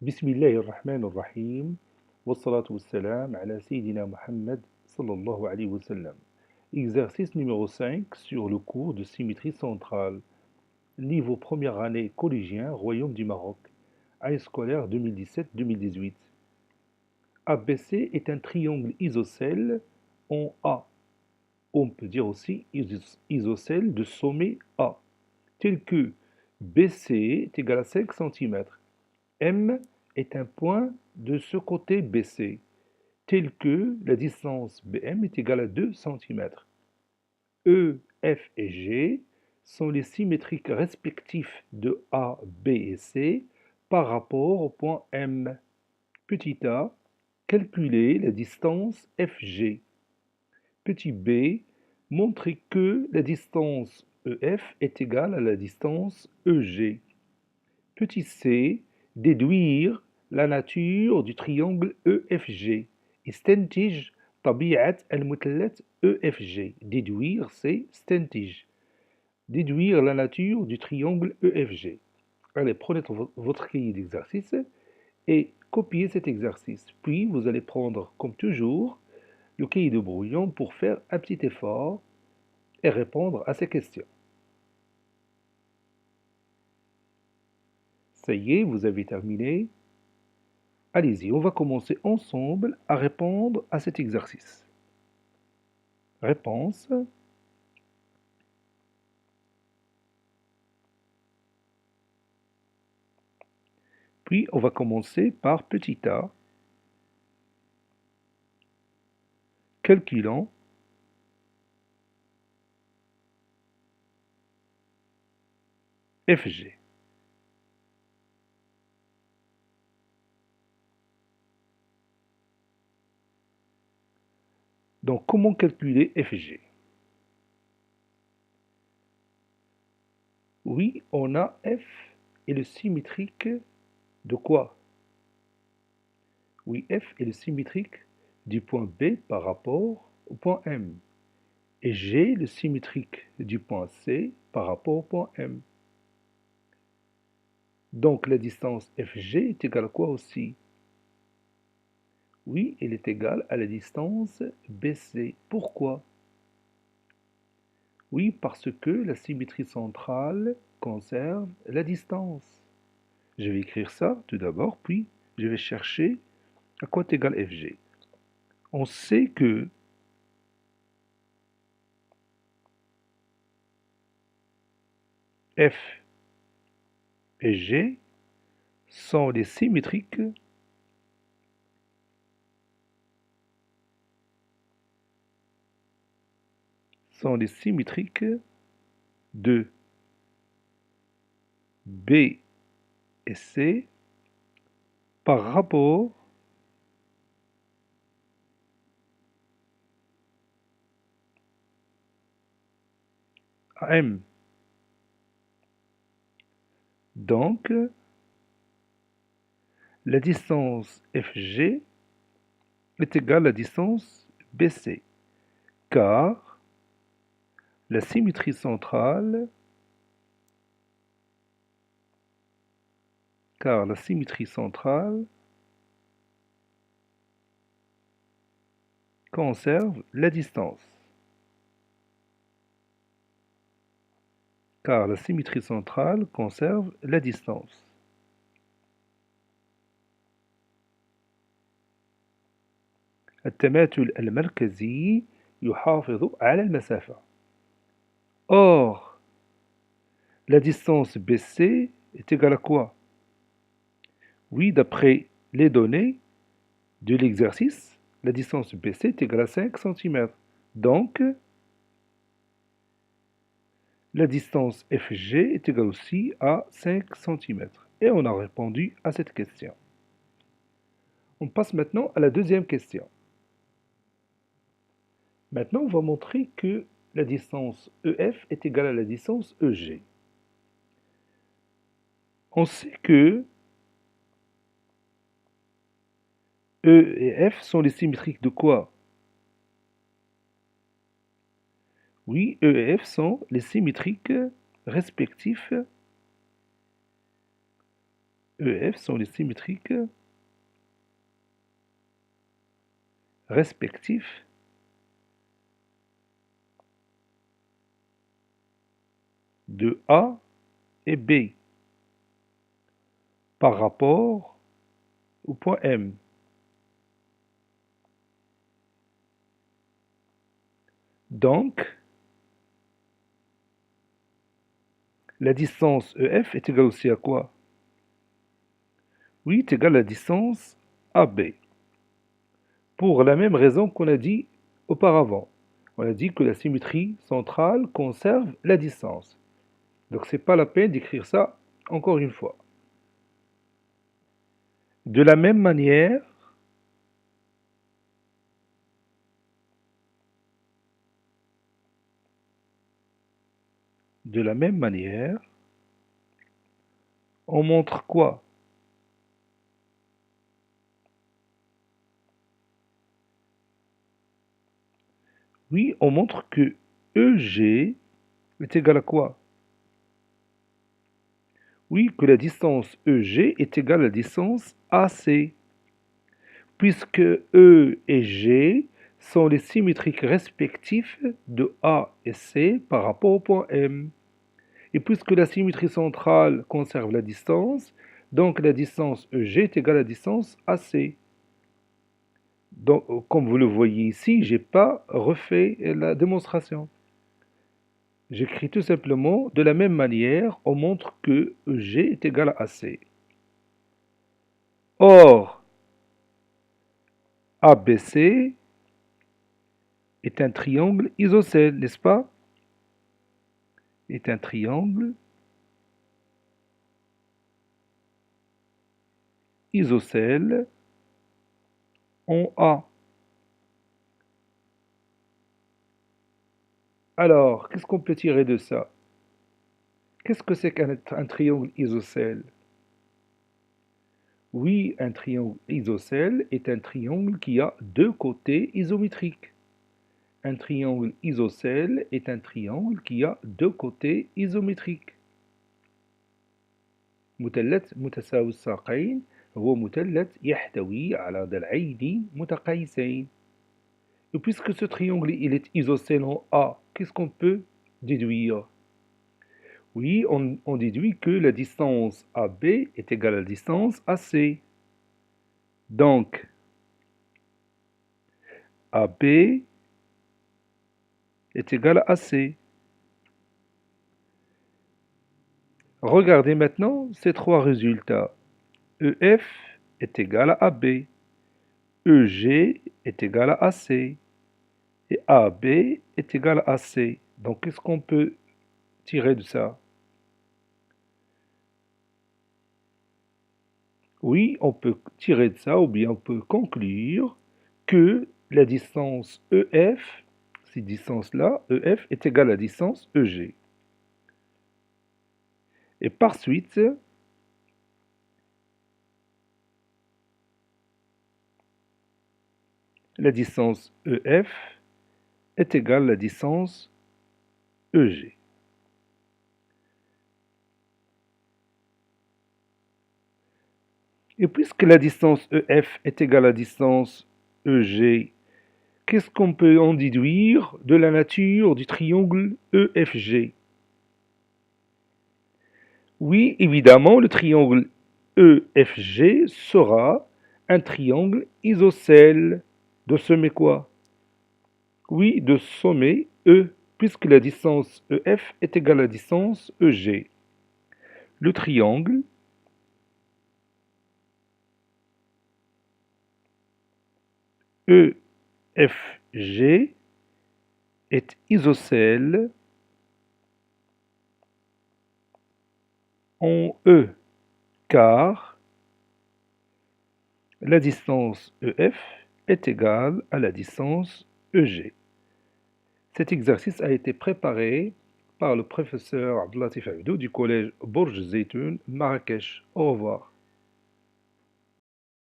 بسم الله الرحمن الرحيم والصلاة والسلام على سيدنا Mohammed sallallahu alayhi wa sallam. Exercice numéro 5 sur le cours de symétrie centrale. Niveau première année collégien, Royaume du Maroc. Année scolaire 2017-2018. ABC est un triangle isocèle en A. On peut dire aussi isocèle de sommet A, tel que BC est égal à 5 cm. M est un point de ce côté BC, tel que la distance BM est égale à 2 cm. E, F et G sont les symétriques respectifs de A, B et C par rapport au point M. Petit a, calculer la distance FG. Petit b, montrer que la distance EF est égale à la distance EG. Petit c, déduire la nature du triangle EFG. استنتج طبيعة المثلث EFG. Déduire, c'est استنتج. Déduire la nature du triangle EFG. Allez, prenez votre cahier d'exercice et copiez cet exercice. Puis, vous allez prendre, comme toujours, le cahier de brouillon pour faire un petit effort et répondre à ces questions. Ça y est, vous avez terminé. Allez-y, on va commencer ensemble à répondre à cet exercice. Réponse. Puis, on va commencer par petit a. Calculant FG. Donc, comment calculer FG? Oui, on a F est le symétrique de quoi? Oui, F est le symétrique du point B par rapport au point M. Et G le symétrique du point C par rapport au point M. Donc la distance FG est égale à quoi aussi? Oui, elle est égale à la distance BC. Pourquoi? Oui, parce que la symétrie centrale conserve la distance. Je vais écrire ça tout d'abord, puis je vais chercher à quoi est égal FG. On sait que F et G sont les symétriques de B et C par rapport à M. Donc, la distance FG est égale à la distance BC, car la symétrie centrale conserve la distance. Car la symétrie centrale conserve la distance. التماثل المركزي يحافظ على المسافة. Or, la distance BC est égale à quoi? Oui, d'après les données de l'exercice, la distance BC est égale à 5 cm. Donc, la distance FG est égale aussi à 5 cm. Et on a répondu à cette question. On passe maintenant à la deuxième question. Maintenant, on va montrer que la distance EF est égale à la distance EG. On sait que E et F sont les symétriques de quoi? Oui, E et F sont les symétriques respectifs EF sont les symétriques respectifs de A et B par rapport au point M. Donc, la distance EF est égale aussi à quoi? Oui, est égale à la distance AB. Pour la même raison qu'on a dit auparavant. On a dit que la symétrie centrale conserve la distance. Donc c'est pas la peine d'écrire ça encore une fois. De la même manière, on montre quoi? Oui, on montre que EG est égal à quoi? Oui, que la distance EG est égale à la distance AC, puisque E et G sont les symétriques respectifs de A et C par rapport au point M. Et puisque la symétrie centrale conserve la distance, donc la distance EG est égale à la distance AC. Donc, comme vous le voyez ici, je n'ai pas refait la démonstration. J'écris tout simplement de la même manière, on montre que EG est égal à AC. Or, ABC est un triangle isocèle, n'est-ce pas? Est un triangle isocèle en A. Alors, qu'est-ce qu'on peut tirer de ça? Qu'est-ce que c'est qu'un triangle isocèle? Oui, un triangle isocèle est un triangle qui a deux côtés isométriques. Un triangle isocèle est un triangle qui a deux côtés isométriques. مثلث متساوي الساقين هو مثلث يحتوي على ضلعين متقايسين. Et puisque ce triangle il est isocèle en A, qu'est-ce qu'on peut déduire? Oui, on déduit que la distance AB est égale à la distance AC. Donc, AB est égal à AC. Regardez maintenant ces trois résultats. EF est égal à AB, EG est égal à AC et AB est égal à AC. Donc, qu'est-ce qu'on peut tirer de ça? Oui, on peut tirer de ça ou bien on peut conclure que la distance EF, cette distance-là, EF est égale à la distance EG. Et par suite, la distance EF est égale à la distance EG. Et puisque la distance EF est égale à la distance EG, qu'est-ce qu'on peut en déduire de la nature du triangle EFG? Oui, évidemment, le triangle EFG sera un triangle isocèle de sommet quoi? Oui, de sommet E, puisque la distance EF est égale à la distance EG. Le triangle EFG est isocèle en E, car la distance EF est égale à la distance EG. Cet exercice a été préparé par le professeur Abdelatif Abdou du collège Bourj Zeytoun, Marrakech. Au revoir.